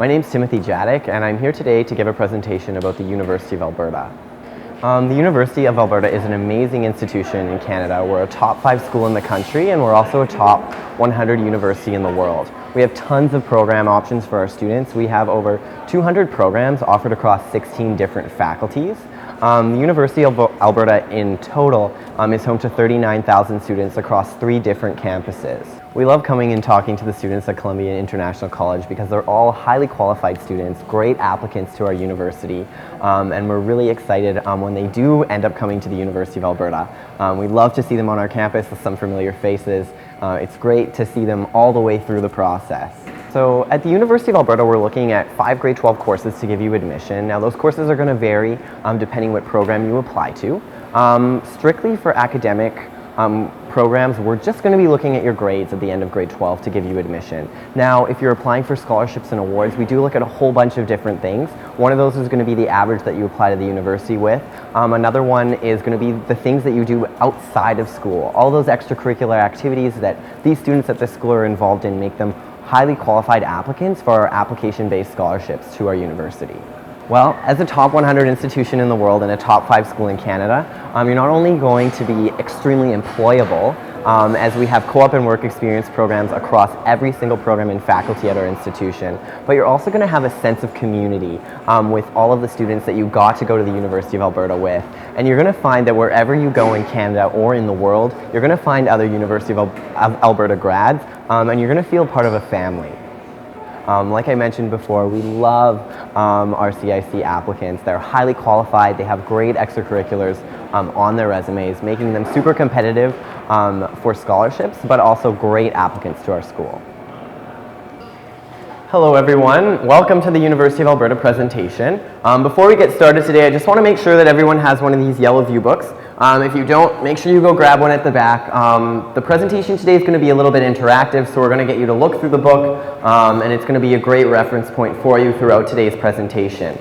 My name is Tymothy Jaddock, and I'm here today to give a presentation about the University of Alberta. The University of Alberta is an amazing institution in Canada. We're a top 5 school in the country, and we're also a top 100 university in the world. We have tons of program options for our students. We have over 200 programs offered across 16 different faculties. The University of Alberta in total is home to 39,000 students across 3 different campuses. We love coming and talking to the students at Columbia International College because they're all highly qualified students, great applicants to our university, and we're really excited when they do end up coming to the University of Alberta. We love to see them on our campus with some familiar faces. It's great to see them all the way through the process. So at the University of Alberta, we're looking at 5 grade 12 courses to give you admission. Now those courses are going to vary depending what program you apply to. Strictly for academic programs, we're just going to be looking at your grades at the end of grade 12 to give you admission. Now, if you're applying for scholarships and awards, we do look at a whole bunch of different things. One of those is going to be the average that you apply to the university with. Another one is going to be the things that you do outside of school. All those extracurricular activities that these students at this school are involved in make them highly qualified applicants for our application-based scholarships to our university. Well, as a top 100 institution in the world and a top 5 school in Canada, you're not only going to be extremely employable, as we have co-op and work experience programs across every single program and faculty at our institution, but you're also going to have a sense of community with all of the students that you got to go to the University of Alberta with. And you're going to find that wherever you go in Canada or in the world, you're going to find other University of Alberta grads, and you're going to feel part of a family. Like I mentioned before, we love our CIC applicants. They're highly qualified, they have great extracurriculars on their resumes, making them super competitive for scholarships, but also great applicants to our school. Hello everyone, welcome to the University of Alberta presentation. Before we get started today, I just want to make sure that everyone has one of these yellow view books. If you don't, make sure you go grab one at the back. The presentation today is going to be a little bit interactive, so we're going to get you to look through the book, and it's going to be a great reference point for you throughout today's presentation.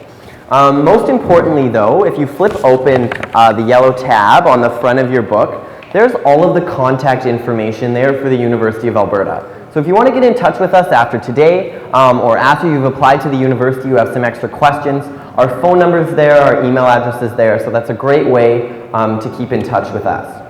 Most importantly though, if you flip open the yellow tab on the front of your book, there's all of the contact information there for the University of Alberta. So if you want to get in touch with us after today, or after you've applied to the university, you have some extra questions, our phone number's there, our email address is there, so that's a great way to keep in touch with us.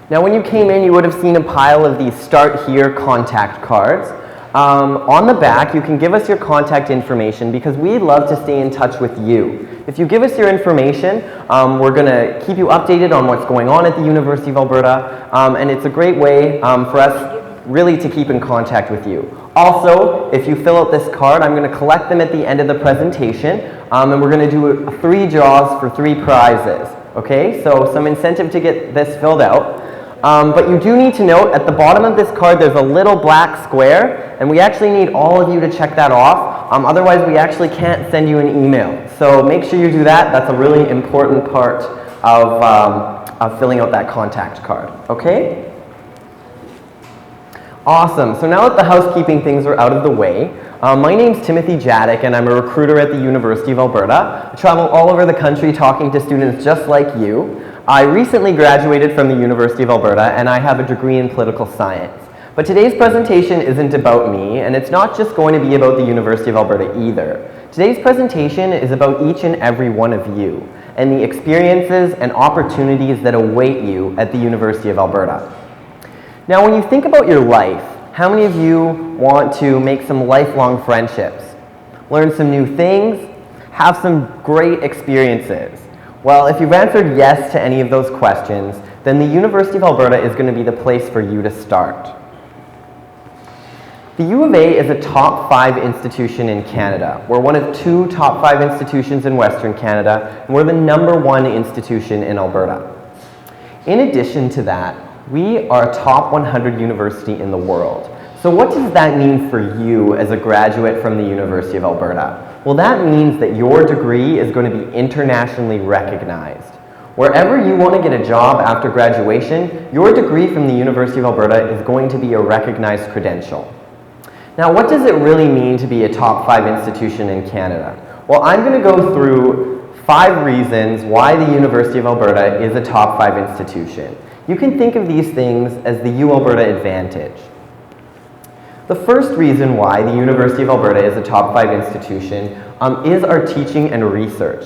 Now when you came in, you would have seen a pile of these Start Here contact cards. On the back, you can give us your contact information because we'd love to stay in touch with you. If you give us your information, we're going to keep you updated on what's going on at the University of Alberta, and it's a great way for us really to keep in contact with you. Also, if you fill out this card, I'm going to collect them at the end of the presentation, and we're going to do 3 draws for 3 prizes. Okay, so some incentive to get this filled out. But you do need to note at the bottom of this card there's a little black square, and we actually need all of you to check that off. Otherwise we actually can't send you an email. So make sure you do that. That's a really important part of filling out that contact card. Okay? Awesome. So now that the housekeeping things are out of the way, my name's Tymothy Jaddock, and I'm a recruiter at the University of Alberta. I travel all over the country talking to students just like you. I recently graduated from the University of Alberta, and I have a degree in political science. But today's presentation isn't about me, and it's not just going to be about the University of Alberta either. Today's presentation is about each and every one of you, and the experiences and opportunities that await you at the University of Alberta. Now, when you think about your life, how many of you want to make some lifelong friendships, learn some new things, have some great experiences? Well, if you've answered yes to any of those questions, then the University of Alberta is going to be the place for you to start. The U of A is a top 5 institution in Canada. We're one of 2 top 5 institutions in Western Canada, and we're the #1 institution in Alberta. In addition to that, we are a top 100 university in the world. So what does that mean for you as a graduate from the University of Alberta? Well, that means that your degree is going to be internationally recognized. Wherever you want to get a job after graduation, your degree from the University of Alberta is going to be a recognized credential. Now, what does it really mean to be a top 5 institution in Canada? Well, I'm going to go through 5 reasons why the University of Alberta is a top 5 institution. You can think of these things as the U Alberta advantage. The first reason why the University of Alberta is a top 5 institution is our teaching and research.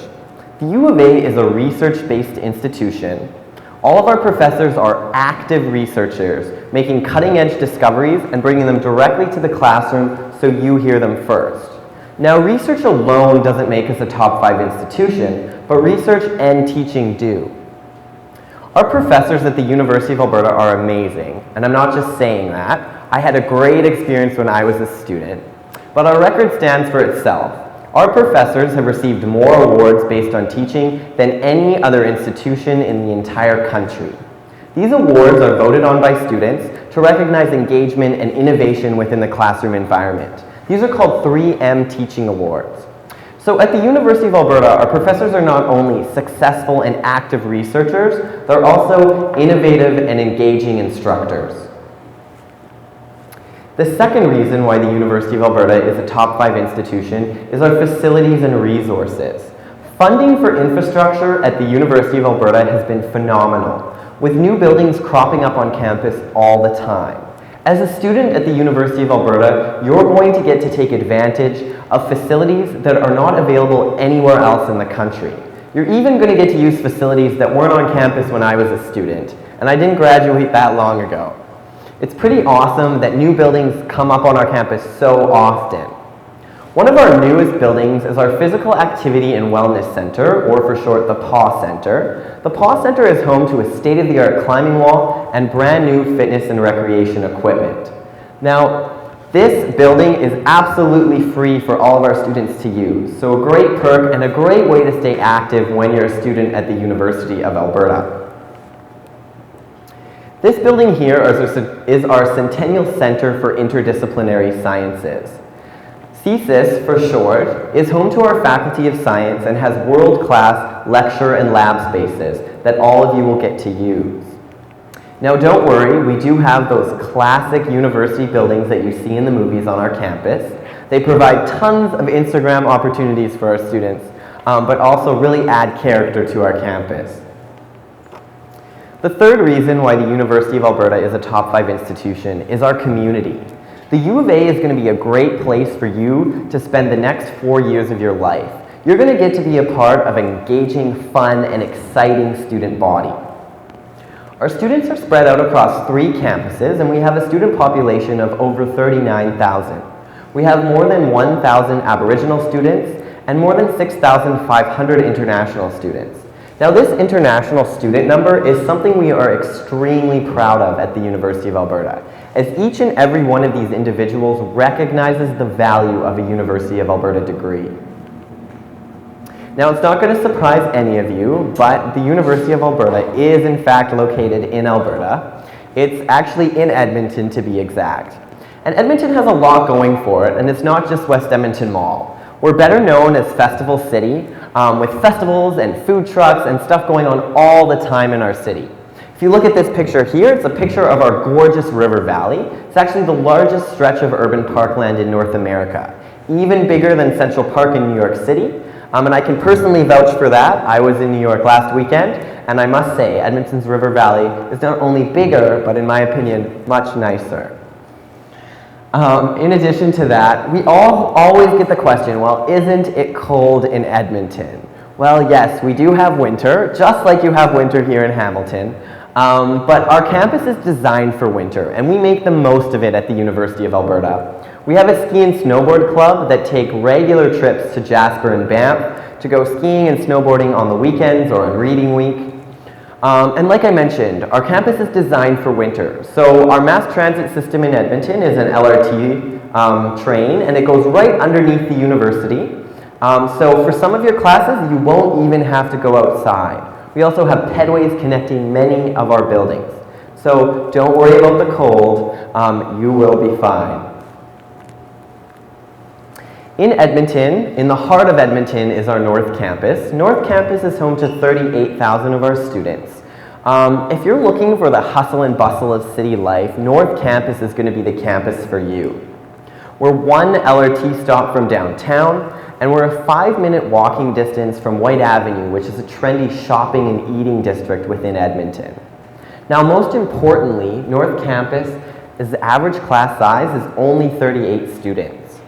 The U of A is a research-based institution. All of our professors are active researchers, making cutting-edge discoveries and bringing them directly to the classroom so you hear them first. Now, research alone doesn't make us a top 5 institution, but research and teaching do. Our professors at the University of Alberta are amazing, and I'm not just saying that. I had a great experience when I was a student, but our record stands for itself. Our professors have received more awards based on teaching than any other institution in the entire country. These awards are voted on by students to recognize engagement and innovation within the classroom environment. These are called 3M Teaching Awards. So at the University of Alberta, our professors are not only successful and active researchers, they're also innovative and engaging instructors. The second reason why the University of Alberta is a top 5 institution is our facilities and resources. Funding for infrastructure at the University of Alberta has been phenomenal, with new buildings cropping up on campus all the time. As a student at the University of Alberta, you're going to get to take advantage of facilities that are not available anywhere else in the country. You're even going to get to use facilities that weren't on campus when I was a student, and I didn't graduate that long ago. It's pretty awesome that new buildings come up on our campus so often. One of our newest buildings is our Physical Activity and Wellness Center, or for short, the PAW Center. The PAW Center is home to a state-of-the-art climbing wall and brand new fitness and recreation equipment. Now, this building is absolutely free for all of our students to use, so a great perk and a great way to stay active when you're a student at the University of Alberta. This building here is our Centennial Center for Interdisciplinary Sciences. CSIS, for short, is home to our Faculty of Science and has world-class lecture and lab spaces that all of you will get to use. Now, don't worry, we do have those classic university buildings that you see in the movies on our campus. They provide tons of Instagram opportunities for our students, but also really add character to our campus. The third reason why the University of Alberta is a top 5 institution is our community. The U of A is going to be a great place for you to spend the next 4 years of your life. You're going to get to be a part of an engaging, fun, and exciting student body. Our students are spread out across 3 campuses, and we have a student population of over 39,000. We have more than 1,000 Aboriginal students and more than 6,500 international students. Now, this international student number is something we are extremely proud of at the University of Alberta, as each and every one of these individuals recognizes the value of a University of Alberta degree. Now, it's not going to surprise any of you, but the University of Alberta is in fact located in Alberta. It's actually in Edmonton, to be exact. And Edmonton has a lot going for it, and it's not just West Edmonton Mall. We're better known as Festival City, with festivals and food trucks and stuff going on all the time in our city. If you look at this picture here, it's a picture of our gorgeous river valley. It's actually the largest stretch of urban parkland in North America, even bigger than Central Park in New York City. And I can personally vouch for that. I was in New York last weekend, and I must say, Edmonton's river valley is not only bigger, but in my opinion, much nicer. In addition to that, we always get the question, well, isn't it cold in Edmonton? Well, yes, we do have winter, just like you have winter here in Hamilton, but our campus is designed for winter, and we make the most of it at the University of Alberta. We have a ski and snowboard club that take regular trips to Jasper and Banff to go skiing and snowboarding on the weekends or on reading week. And like I mentioned, our campus is designed for winter. So our mass transit system in Edmonton is an LRT train, and it goes right underneath the university. So for some of your classes, you won't even have to go outside. We also have pedways connecting many of our buildings. So don't worry about the cold, you will be fine. In Edmonton, in the heart of Edmonton, is our North Campus. North Campus is home to 38,000 of our students. If you're looking for the hustle and bustle of city life, North Campus is going to be the campus for you. We're one LRT stop from downtown, and we're a 5-minute walking distance from White Avenue, which is a trendy shopping and eating district within Edmonton. Now, most importantly, North Campus is the average class size is only 38 students.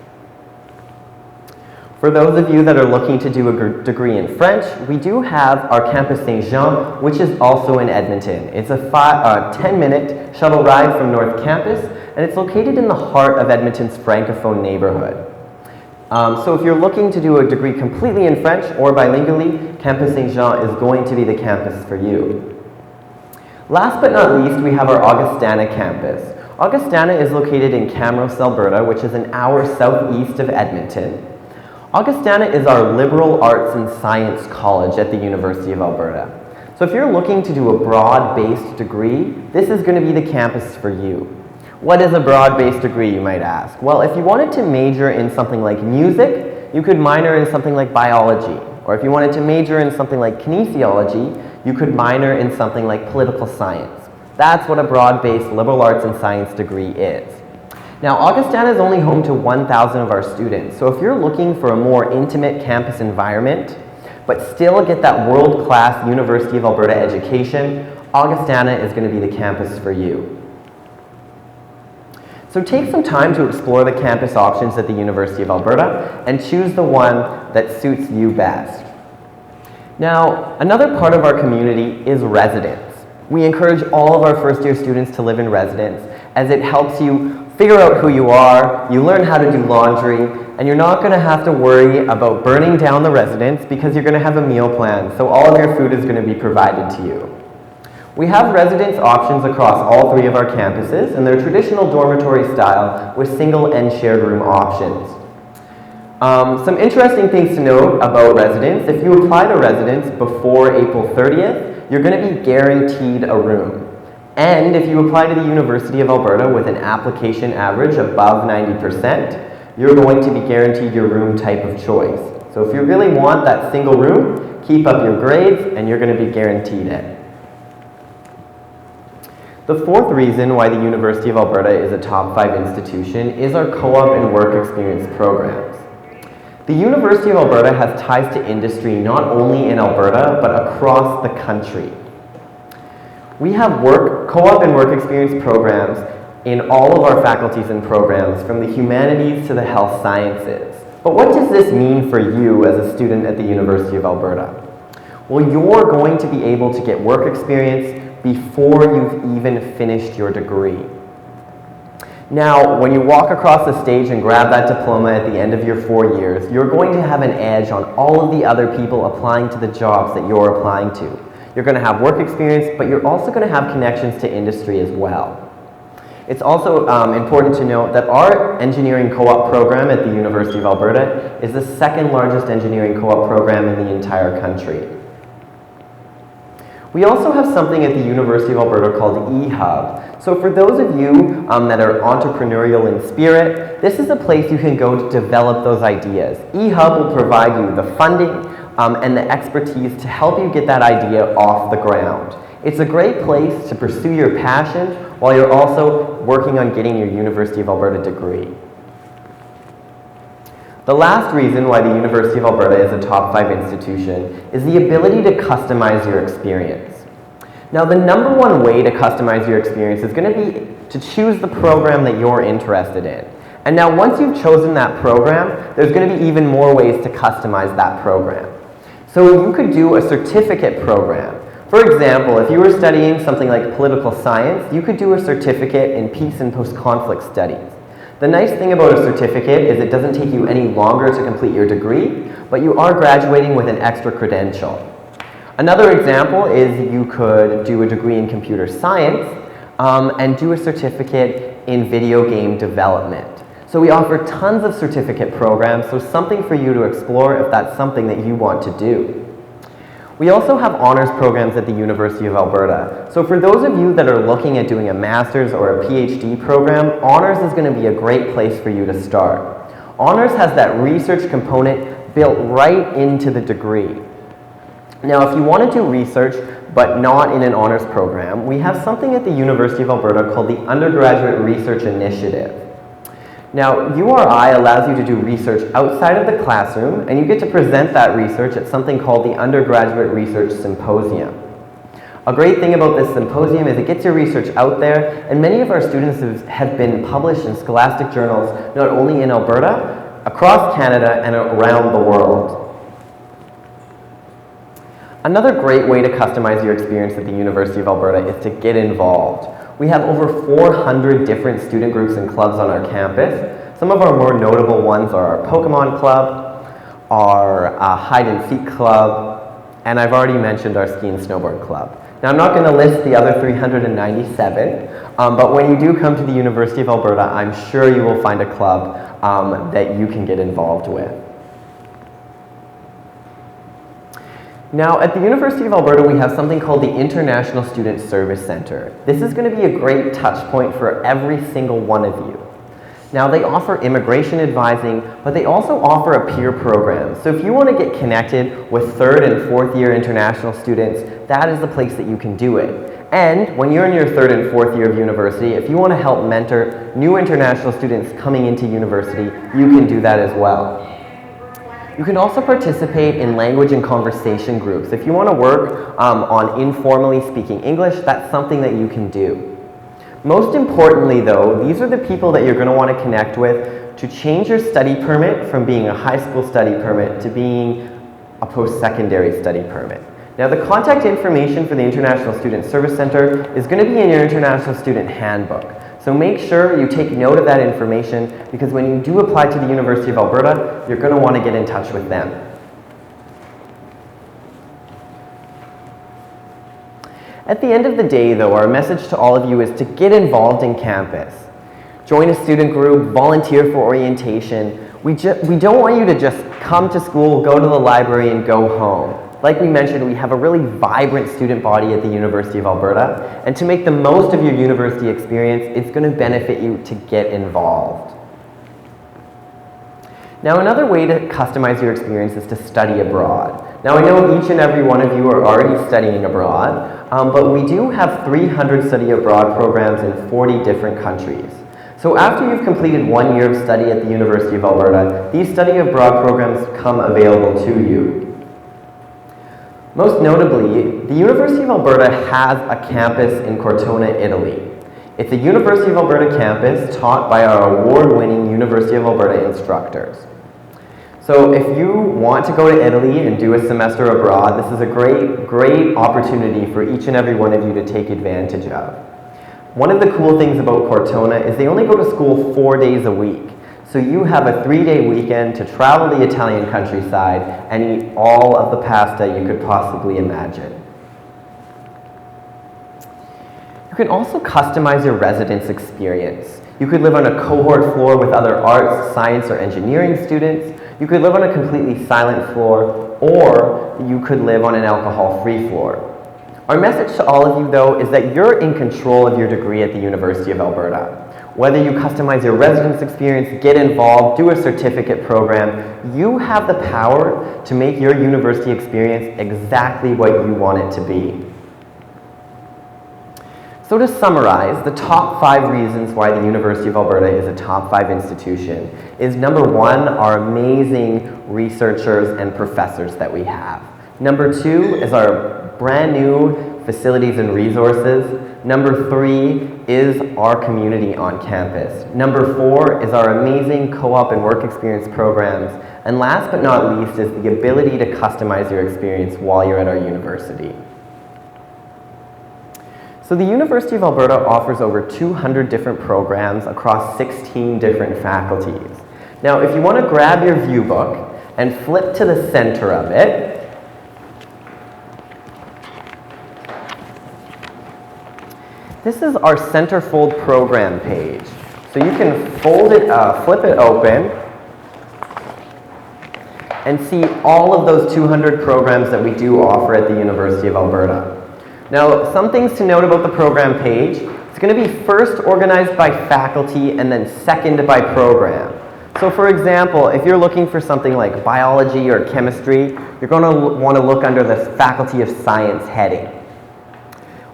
For those of you that are looking to do a degree in French, we do have our Campus Saint-Jean, which is also in Edmonton. It's a 10-minute shuttle ride from North Campus, and it's located in the heart of Edmonton's Francophone neighborhood. So if you're looking to do a degree completely in French or bilingually, Campus Saint-Jean is going to be the campus for you. Last but not least, we have our Augustana Campus. Augustana is located in Camrose, Alberta, which is an hour southeast of Edmonton. Augustana is our liberal arts and science college at the University of Alberta. So if you're looking to do a broad-based degree, this is going to be the campus for you. What is a broad-based degree, you might ask? Well, if you wanted to major in something like music, you could minor in something like biology. Or if you wanted to major in something like kinesiology, you could minor in something like political science. That's what a broad-based liberal arts and science degree is. Now, Augustana is only home to 1,000 of our students, so if you're looking for a more intimate campus environment, but still get that world-class University of Alberta education, Augustana is going to be the campus for you. So take some time to explore the campus options at the University of Alberta and choose the one that suits you best. Now, another part of our community is residence. We encourage all of our first-year students to live in residence as it helps you figure out who you are, you learn how to do laundry, and you're not going to have to worry about burning down the residence because you're going to have a meal plan, so all of your food is going to be provided to you. We have residence options across all three of our campuses, and they're traditional dormitory style with single and shared room options. Some interesting things to note about residence: if you apply to residence before April 30th, you're going to be guaranteed a room. And if you apply to the University of Alberta with an application average above 90%, you're going to be guaranteed your room type of choice. So if you really want that single room, keep up your grades and you're going to be guaranteed it. The fourth reason why the University of Alberta is a top 5 institution is our co-op and work experience programs. The University of Alberta has ties to industry not only in Alberta, but across the country. We have co-op and work experience programs in all of our faculties and programs, from the humanities to the health sciences. But what does this mean for you as a student at the University of Alberta? Well, you're going to be able to get work experience before you've even finished your degree. Now, when you walk across the stage and grab that diploma at the end of your 4 years, you're going to have an edge on all of the other people applying to the jobs that you're applying to. You're going to have work experience, but you're also going to have connections to industry as well. It's also important to note that our engineering co-op program at the University of Alberta is the second largest engineering co-op program in the entire country. We also have something at the University of Alberta called EHub. So for those of you that are entrepreneurial in spirit, this is a place you can go to develop those ideas. EHub will provide you the funding and the expertise to help you get that idea off the ground. It's a great place to pursue your passion while you're also working on getting your University of Alberta degree. The last reason why the University of Alberta is a top 5 institution is the ability to customize your experience. Now, the number one way to customize your experience is going to be to choose the program that you're interested in. And now, once you've chosen that program, there's going to be even more ways to customize that program. So you could do a certificate program. For example, if you were studying something like political science, you could do a certificate in peace and post-conflict studies. The nice thing about a certificate is it doesn't take you any longer to complete your degree, but you are graduating with an extra credential. Another example is you could do a degree in computer science and do a certificate in video game development. So we offer tons of certificate programs, so something for you to explore if that's something that you want to do. We also have honors programs at the University of Alberta. So for those of you that are looking at doing a master's or a PhD program, honors is going to be a great place for you to start. Honors has that research component built right into the degree. Now, if you want to do research, but not in an honors program, we have something at the University of Alberta called the Undergraduate Research Initiative. Now, URI allows you to do research outside of the classroom, and you get to present that research at something called the Undergraduate Research Symposium. A great thing about this symposium is it gets your research out there, and many of our students have been published in scholastic journals, not only in Alberta, across Canada, and around the world. Another great way to customize your experience at the University of Alberta is to get involved. We have over 400 different student groups and clubs on our campus. Some of our more notable ones are our Pokemon Club, our Hide and Seek Club, and I've already mentioned our Ski and Snowboard Club. Now, I'm not going to list the other 397, but when you do come to the University of Alberta, I'm sure you will find a club that you can get involved with. Now, at the University of Alberta, we have something called the International Student Service Center. This is going to be a great touch point for every single one of you. Now, they offer immigration advising, but they also offer a peer program. So if you want to get connected with third and fourth year international students, that is the place that you can do it. And when you're in your third and fourth year of university, if you want to help mentor new international students coming into university, you can do that as well. You can also participate in language and conversation groups. If you want to work on informally speaking English, that's something that you can do. Most importantly though, these are the people that you're going to want to connect with to change your study permit from being a high school study permit to being a post-secondary study permit. Now, the contact information for the International Student Service Center is going to be in your International Student Handbook. So make sure you take note of that information, because when you do apply to the University of Alberta, you're going to want to get in touch with them. At the end of the day, though, our message to all of you is to get involved in campus. Join a student group, volunteer for orientation. We don't want you to just come to school, go to the library, and go home. Like we mentioned, we have a really vibrant student body at the University of Alberta, and to make the most of your university experience, it's going to benefit you to get involved. Now, another way to customize your experience is to study abroad. Now, I know each and every one of you are already studying abroad, but we do have 300 study abroad programs in 40 different countries. So after you've completed 1 year of study at the University of Alberta, these study abroad programs come available to you. Most notably, the University of Alberta has a campus in Cortona, Italy. It's a University of Alberta campus taught by our award-winning University of Alberta instructors. So if you want to go to Italy and do a semester abroad, this is a great opportunity for each and every one of you to take advantage of. One of the cool things about Cortona is they only go to school 4 days a week. So you have a 3-day weekend to travel the Italian countryside and eat all of the pasta you could possibly imagine. You can also customize your residence experience. You could live on a cohort floor with other arts, science, or engineering students. You could live on a completely silent floor, or you could live on an alcohol-free floor. Our message to all of you, though, is that you're in control of your degree at the University of Alberta. Whether you customize your residence experience, get involved, do a certificate program, you have the power to make your university experience exactly what you want it to be. So to summarize, the top 5 reasons why the University of Alberta is a top 5 institution is number 1, our amazing researchers and professors that we have. Number 2 is our brand new facilities and resources. Number 3 is our community on campus. Number 4 is our amazing co-op and work experience programs. And last but not least is the ability to customize your experience while you're at our university. So the University of Alberta offers over 200 different programs across 16 different faculties. Now, if you want to grab your view book and flip to the center of it, this is our centerfold program page. So you can fold it, flip it open, and see all of those 200 programs that we do offer at the University of Alberta. Now, some things to note about the program page. It's going to be first organized by faculty and then second by program. So for example, if you're looking for something like biology or chemistry, you're going to want to look under the Faculty of Science heading.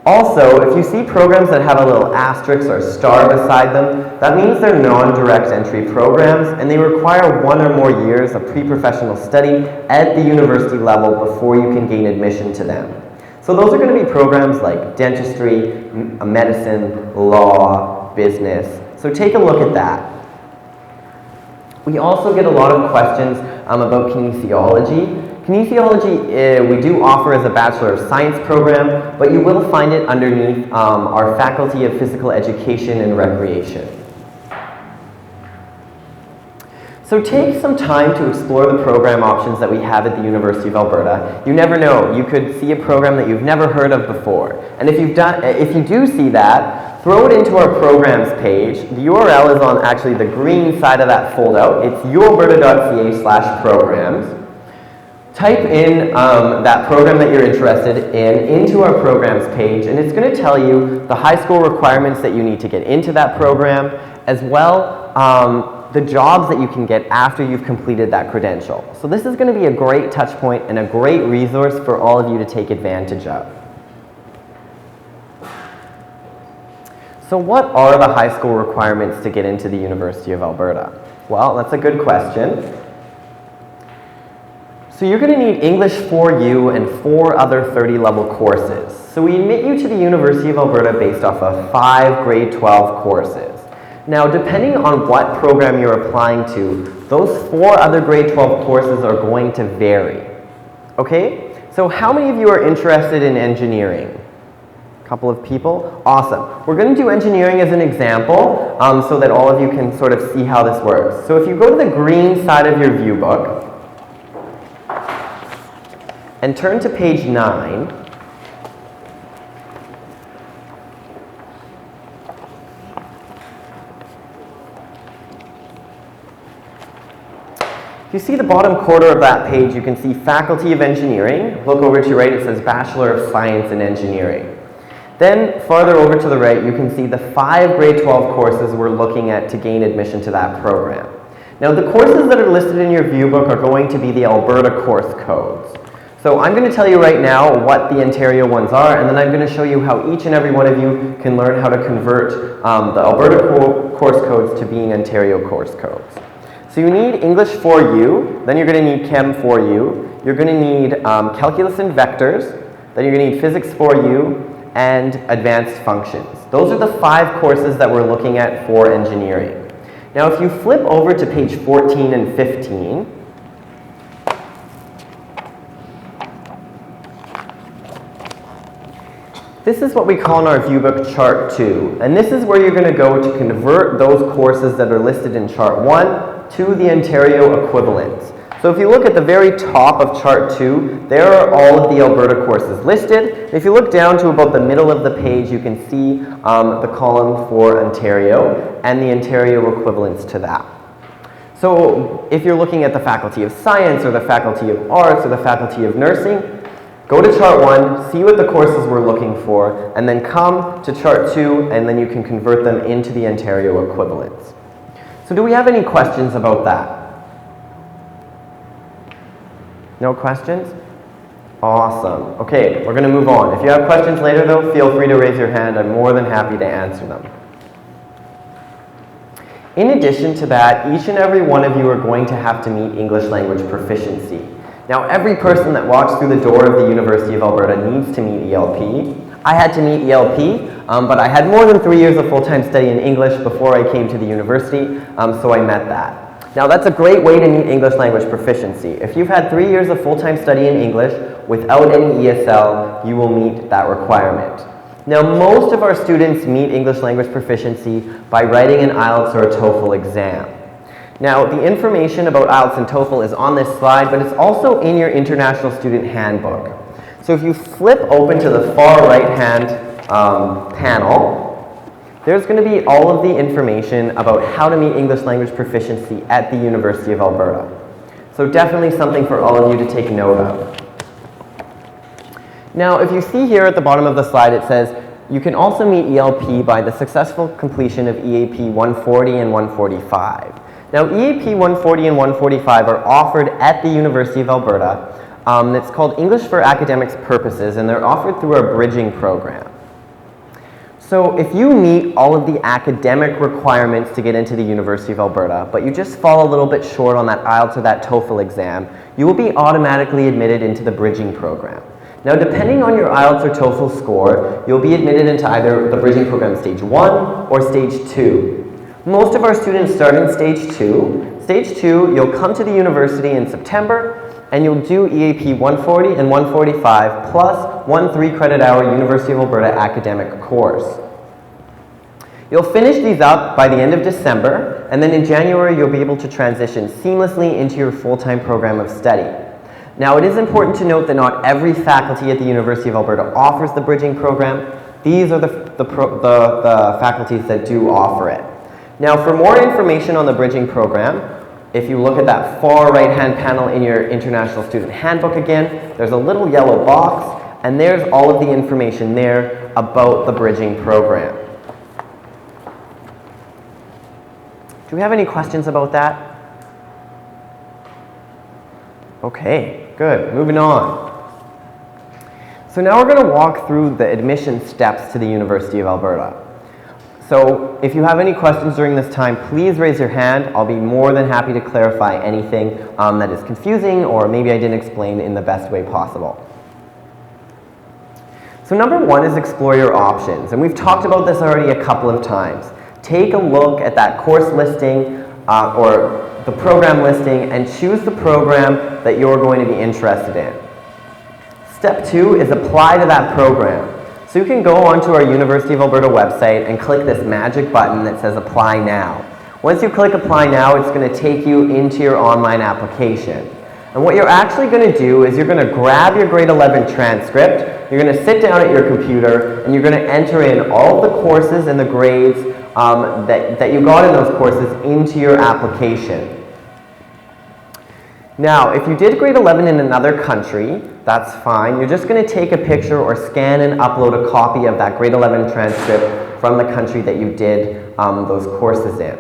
Also, if you see programs that have a little asterisk or star beside them, that means they're non-direct entry programs and they require 1 or more years of pre-professional study at the university level before you can gain admission to them. So those are going to be programs like dentistry, medicine, law, business. So take a look at that. We also get a lot of questions about kinesiology. Kinesiology we do offer as a Bachelor of Science program, but you will find it underneath our Faculty of Physical Education and Recreation. So take some time to explore the program options that we have at the University of Alberta. You never know, you could see a program that you've never heard of before. And if you do see that, throw it into our programs page. The URL is on actually the green side of that foldout. It's ualberta.ca/programs. Type in that program that you're interested in into our programs page, and it's going to tell you the high school requirements that you need to get into that program, as well the jobs that you can get after you've completed that credential. So this is going to be a great touch point and a great resource for all of you to take advantage of. So what are the high school requirements to get into the University of Alberta? Well, that's a good question. So you're going to need English 4U and 4 other 30-level courses. So we admit you to the University of Alberta based off of 5 grade 12 courses. Now, depending on what program you're applying to, those 4 other grade 12 courses are going to vary. Okay? So how many of you are interested in engineering? A couple of people? Awesome. We're going to do engineering as an example so that all of you can sort of see how this works. So if you go to the green side of your view book and turn to page 9, if you see the bottom quarter of that page, you can see Faculty of Engineering. Look over to your right, it says Bachelor of Science in Engineering. Then farther over to the right, you can see the 5 grade 12 courses we're looking at to gain admission to that program. Now the courses that are listed in your view book are going to be the Alberta course codes. So I'm going to tell you right now what the Ontario ones are, and then I'm going to show you how each and every one of you can learn how to convert the Alberta course codes to being Ontario course codes. So you need English 4U, then you're going to need Chem 4U, you're going to need Calculus and Vectors, then you're going to need Physics 4U, and Advanced Functions. Those are the 5 courses that we're looking at for engineering. Now if you flip over to page 14 and 15, this is what we call in our view book Chart 2, and this is where you're going to go to convert those courses that are listed in Chart 1 to the Ontario equivalents. So if you look at the very top of Chart 2, there are all of the Alberta courses listed. If you look down to about the middle of the page, you can see the column for Ontario and the Ontario equivalents to that. So if you're looking at the Faculty of Science or the Faculty of Arts or the Faculty of Nursing, go to Chart 1, see what the courses we're looking for, and then come to Chart 2, and then you can convert them into the Ontario equivalents. So do we have any questions about that? No questions? Awesome. Okay, we're going to move on. If you have questions later though, feel free to raise your hand. I'm more than happy to answer them. In addition to that, each and every one of you are going to have to meet English language proficiency. Now, every person that walks through the door of the University of Alberta needs to meet ELP. I had to meet ELP, but I had more than 3 years of full-time study in English before I came to the university, so I met that. Now, that's a great way to meet English language proficiency. If you've had 3 years of full-time study in English without any ESL, you will meet that requirement. Now, most of our students meet English language proficiency by writing an IELTS or a TOEFL exam. Now, the information about IELTS and TOEFL is on this slide, but it's also in your International Student Handbook. So if you flip open to the far right-hand panel, there's going to be all of the information about how to meet English language proficiency at the University of Alberta. So definitely something for all of you to take note of. Now, if you see here at the bottom of the slide, it says you can also meet ELP by the successful completion of EAP 140 and 145. Now, EAP 140 and 145 are offered at the University of Alberta. It's called English for Academics Purposes, and they're offered through our bridging program. So if you meet all of the academic requirements to get into the University of Alberta, but you just fall a little bit short on that IELTS or that TOEFL exam, you will be automatically admitted into the bridging program. Now, depending on your IELTS or TOEFL score, you'll be admitted into either the bridging program Stage 1 or Stage 2. Most of our students start in Stage 2. Stage 2, you'll come to the university in September, and you'll do EAP 140 and 145 plus one 3-credit-hour University of Alberta academic course. You'll finish these up by the end of December, and then in January you'll be able to transition seamlessly into your full-time program of study. Now, it is important to note that not every faculty at the University of Alberta offers the bridging program. These are the faculties that do offer it. Now, for more information on the bridging program, if you look at that far right-hand panel in your International Student Handbook again, there's a little yellow box, and there's all of the information there about the bridging program. Do we have any questions about that? Okay, good. Moving on. So now we're going to walk through the admission steps to the University of Alberta. So if you have any questions during this time, please raise your hand. I'll be more than happy to clarify anything that is confusing or maybe I didn't explain in the best way possible. So number one is explore your options. And we've talked about this already a couple of times. Take a look at that course listing or the program listing and choose the program that you're going to be interested in. Step two is apply to that program. So you can go onto our University of Alberta website and click this magic button that says Apply Now. Once you click Apply Now, it's going to take you into your online application. And what you're actually going to do is you're going to grab your grade 11 transcript, you're going to sit down at your computer, and you're going to enter in all the courses and the grades that you got in those courses into your application. Now, if you did grade 11 in another country, that's fine. You're just going to take a picture or scan and upload a copy of that grade 11 transcript from the country that you did those courses in.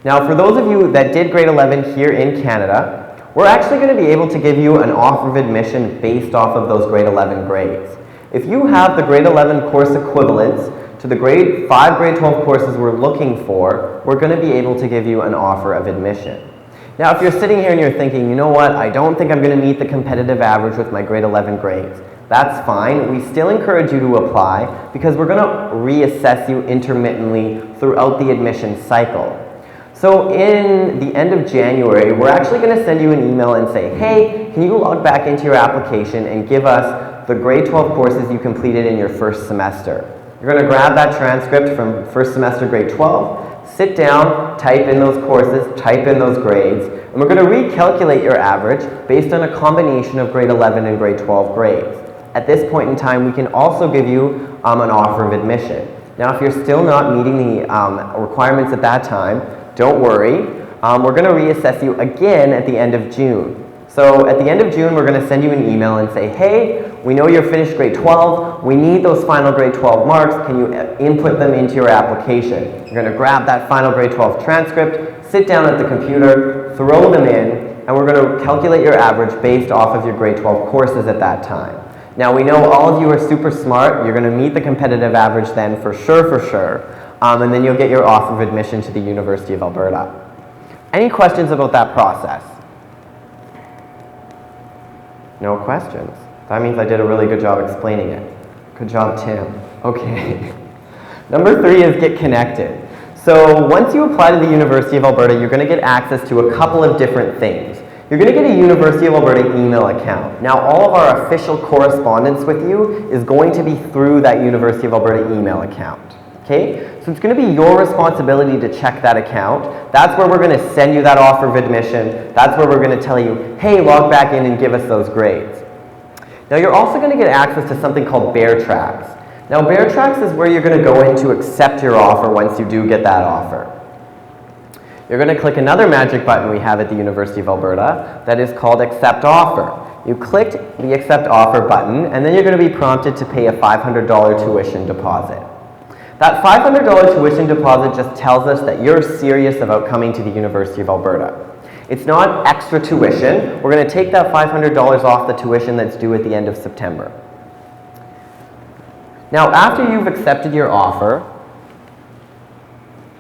Now, for those of you that did grade 11 here in Canada, we're actually going to be able to give you an offer of admission based off of those grade 11 grades. If you have the grade 11 course equivalents to the grade 5, grade 12 courses we're looking for, we're going to be able to give you an offer of admission. Now, if you're sitting here and you're thinking, you know what, I don't think I'm going to meet the competitive average with my grade 11 grades, that's fine. We still encourage you to apply because we're going to reassess you intermittently throughout the admission cycle. So in the end of January, we're actually going to send you an email and say, hey, can you log back into your application and give us the grade 12 courses you completed in your first semester. You're going to grab that transcript from first semester grade 12, sit down, type in those courses, type in those grades, and we're going to recalculate your average based on a combination of grade 11 and grade 12 grades. At this point in time, we can also give you an offer of admission. Now, if you're still not meeting the requirements at that time, don't worry. We're going to reassess you again at the end of June. So at the end of June, we're going to send you an email and say, hey, we know you're finished grade 12. We need those final grade 12 marks. Can you input them into your application? You're going to grab that final grade 12 transcript, sit down at the computer, throw them in, and we're going to calculate your average based off of your grade 12 courses at that time. Now, we know all of you are super smart. You're going to meet the competitive average then for sure. And then you'll get your offer of admission to the University of Alberta. Any questions about that process? No questions. That means I did a really good job explaining it. Good job, Tim. Okay. Number 3 is get connected. So once you apply to the University of Alberta, you're going to get access to a couple of different things. You're going to get a University of Alberta email account. Now, all of our official correspondence with you is going to be through that University of Alberta email account. Okay? So it's going to be your responsibility to check that account. That's where we're going to send you that offer of admission. That's where we're going to tell you, hey, log back in and give us those grades. Now, you're also going to get access to something called Bear Tracks. Now, Bear Tracks is where you're going to go in to accept your offer once you do get that offer. You're going to click another magic button we have at the University of Alberta that is called Accept Offer. You clicked the Accept Offer button, and then you're going to be prompted to pay a $500 tuition deposit. That $500 tuition deposit just tells us that you're serious about coming to the University of Alberta. It's not extra tuition. We're going to take that $500 off the tuition that's due at the end of September. Now, after you've accepted your offer,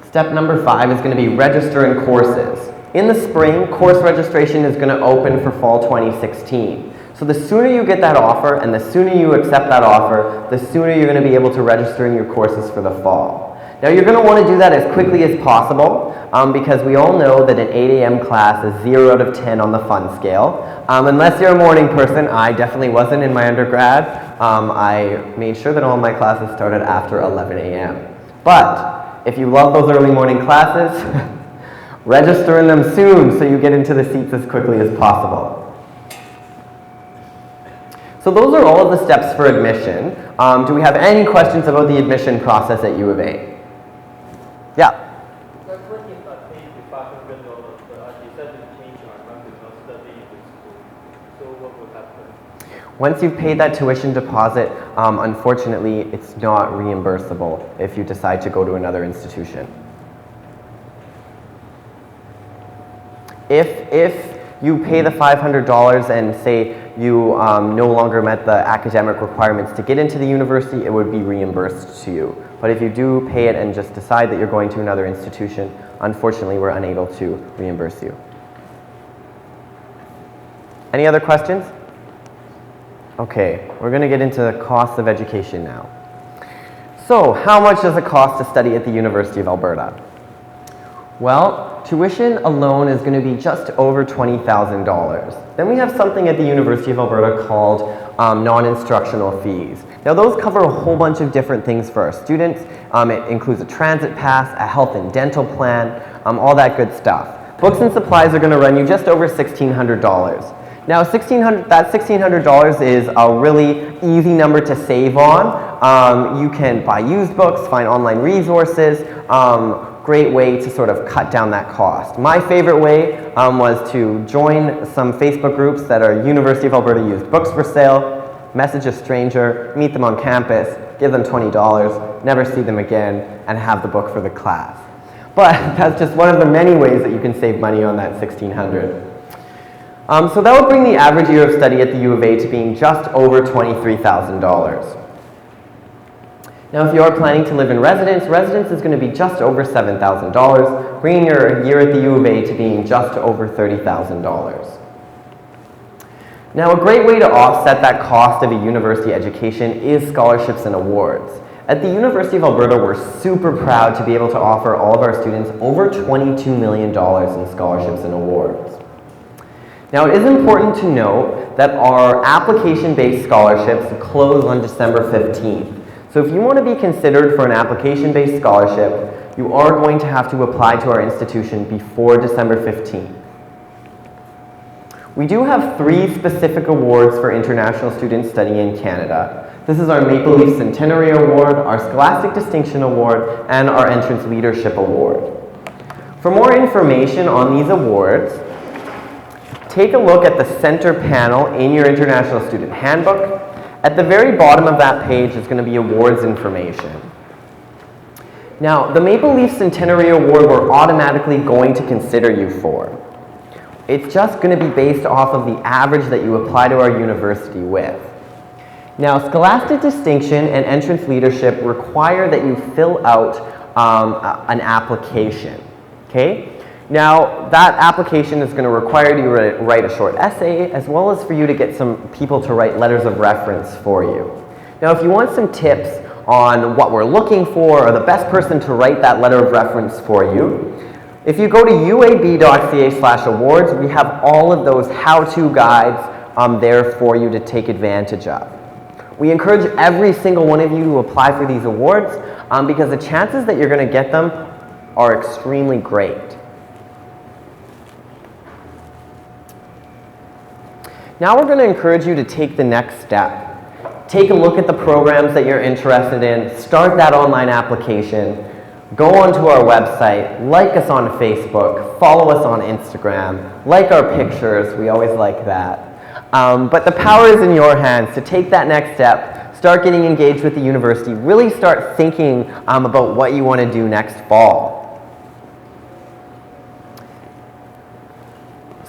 step number 5 is going to be registering courses. In the spring, course registration is going to open for fall 2016. So the sooner you get that offer and the sooner you accept that offer, the sooner you're going to be able to register in your courses for the fall. Now you're going to want to do that as quickly as possible because we all know that an 8 a.m. class is 0 out of 10 on the fun scale. Unless you're a morning person, I definitely wasn't in my undergrad. I made sure that all my classes started after 11 a.m. But if you love those early morning classes, register in them soon so you get into the seats as quickly as possible. So those are all of the steps for admission. Do we have any questions about the admission process at U of A? Yeah. But what if I pay the $500, but I decided to change my mind to not study in the school? So what would happen? Once you've paid that tuition deposit, unfortunately, it's not reimbursable if you decide to go to another institution. If you pay the $500 and say you no longer met the academic requirements to get into the university, it would be reimbursed to you. But if you do pay it and just decide that you're going to another institution, unfortunately, we're unable to reimburse you. Any other questions? Okay, we're going to get into the costs of education now. So, how much does it cost to study at the University of Alberta? Well, tuition alone is going to be just over $20,000. Then we have something at the University of Alberta called non-instructional fees. Now those cover a whole bunch of different things for our students. It includes a transit pass, a health and dental plan, all that good stuff. Books and supplies are going to run you just over $1,600. Now that $1,600 is a really easy number to save on. You can buy used books, find online resources, great way to sort of cut down that cost. My favorite way was to join some Facebook groups that are University of Alberta used books for sale, message a stranger, meet them on campus, give them $20, never see them again, and have the book for the class. But that's just one of the many ways that you can save money on that $1,600. So that would bring the average year of study at the U of A to being just over $23,000. Now if you are planning to live in residence is going to be just over $7,000, bringing your year at the U of A to being just over $30,000. Now a great way to offset that cost of a university education is scholarships and awards. At the University of Alberta, we're super proud to be able to offer all of our students over $22 million in scholarships and awards. Now it is important to note that our application-based scholarships close on December 15th. So if you want to be considered for an application-based scholarship, you are going to have to apply to our institution before December 15th. We do have 3 specific awards for international students studying in Canada. This is our Maple Leaf Centenary Award, our Scholastic Distinction Award, and our Entrance Leadership Award. For more information on these awards, take a look at the center panel in your International Student Handbook. At the very bottom of that page is going to be awards information. Now, the Maple Leaf Centenary Award we're automatically going to consider you for. It's just going to be based off of the average that you apply to our university with. Now, Scholastic Distinction and Entrance Leadership require that you fill out an application, okay? Now, that application is going to require you to write a short essay, as well as for you to get some people to write letters of reference for you. Now, if you want some tips on what we're looking for, or the best person to write that letter of reference for you, if you go to uab.ca/awards, we have all of those how-to guides there for you to take advantage of. We encourage every single one of you to apply for these awards because the chances that you're going to get them are extremely great. Now we're going to encourage you to take the next step. Take a look at the programs that you're interested in, start that online application, go onto our website, like us on Facebook, follow us on Instagram, like our pictures, we always like that. But the power is in your hands to take that next step, start getting engaged with the university, really start thinking about what you want to do next fall.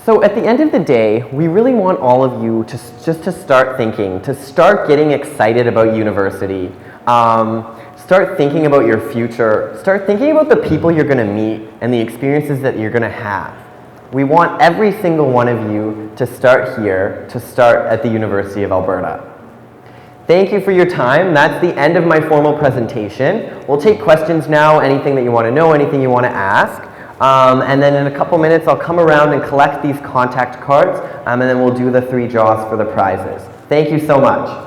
So at the end of the day, we really want all of you to just to start thinking, to start getting excited about university, start thinking about your future, start thinking about the people you're going to meet and the experiences that you're going to have. We want every single one of you to start here, to start at the University of Alberta. Thank you for your time. That's the end of my formal presentation. We'll take questions now, anything that you want to know, anything you want to ask. And then in a couple minutes, I'll come around and collect these contact cards, and then we'll do the 3 draws for the prizes. Thank you so much.